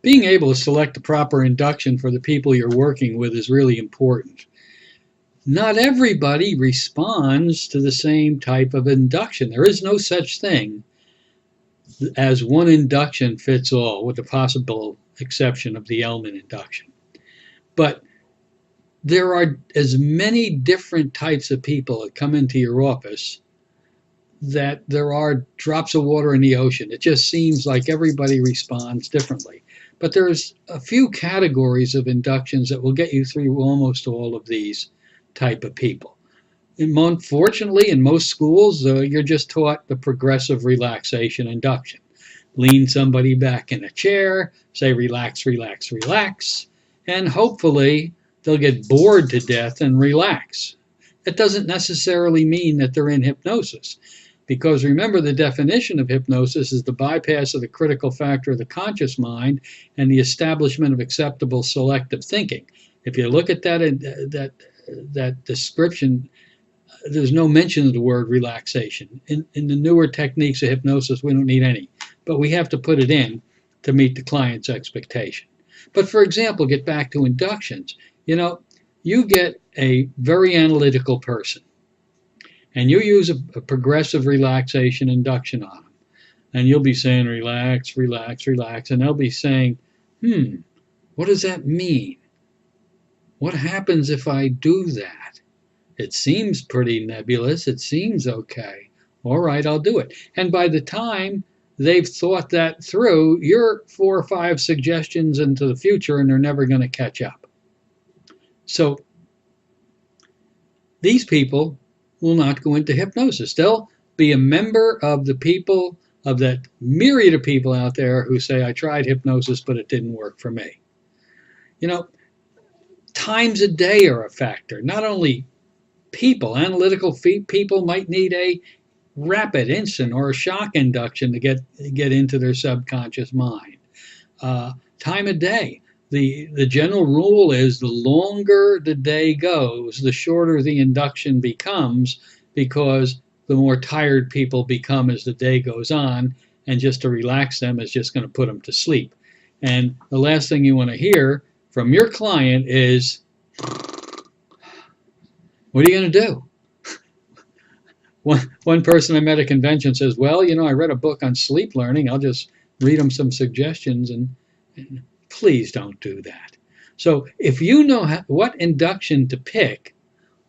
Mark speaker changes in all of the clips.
Speaker 1: being able to select the proper induction for the people you're working with is really important. Not everybody responds to the same type of induction. There is no such thing as one induction fits all, with the possible exception of the Elman induction. But there are as many different types of people that come into your office that there are drops of water in the ocean. It just seems like everybody responds differently. But there's a few categories of inductions that will get you through almost all of these type of people. And unfortunately, in most schools, you're just taught the progressive relaxation induction. Lean somebody back in a chair, say relax, relax, relax, and hopefully they'll get bored to death and relax. It doesn't necessarily mean that they're in hypnosis, because remember, the definition of hypnosis is the bypass of the critical factor of the conscious mind and the establishment of acceptable selective thinking. If you look at that description, there's no mention of the word relaxation. In the newer techniques of hypnosis, we don't need any, but we have to put it in to meet the client's expectation. But for example, get back to inductions. You get a very analytical person, and you use a progressive relaxation induction on them, and you'll be saying relax, relax, relax, and they'll be saying, what does that mean? What happens if I do that? It seems pretty nebulous. It seems okay. All right, I'll do it. And by the time they've thought that through, you're 4 or 5 suggestions into the future, and they're never going to catch up. So these people will not go into hypnosis. They'll be a member of the people, of that myriad of people out there who say, I tried hypnosis, but it didn't work for me. Times a day are a factor. Not only people, analytical people might need a rapid, instant, or a shock induction to get into their subconscious mind. Time of day. The general rule is the longer the day goes, the shorter the induction becomes, because the more tired people become as the day goes on, and just to relax them is just going to put them to sleep. And the last thing you want to hear from your client is, what are you going to do? One person I met at a convention says, well, I read a book on sleep learning. I'll just read them some suggestions, and please don't do that. So if you know what induction to pick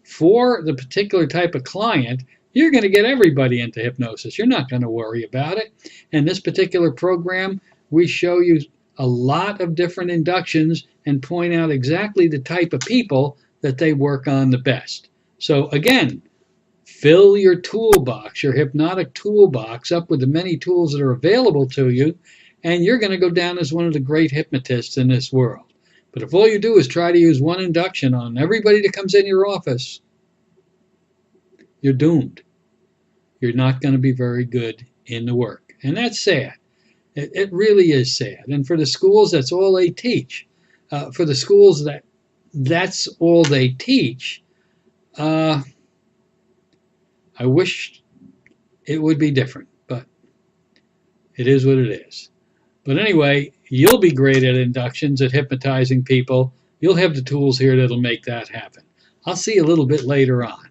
Speaker 1: for the particular type of client, you're going to get everybody into hypnosis. You're not going to worry about it. And this particular program, we show you a lot of different inductions and point out exactly the type of people that they work on the best. So again, fill your toolbox, your hypnotic toolbox, up with the many tools that are available to you, and you're going to go down as one of the great hypnotists in this world. But if all you do is try to use one induction on everybody that comes in your office, you're doomed. You're not going to be very good in the work. And that's sad. It really is sad. And for the schools, that's all they teach. For the schools that's all they teach, I wish it would be different, but it is what it is. But anyway, you'll be great at inductions, at hypnotizing people. You'll have the tools here that'll make that happen. I'll see you a little bit later on.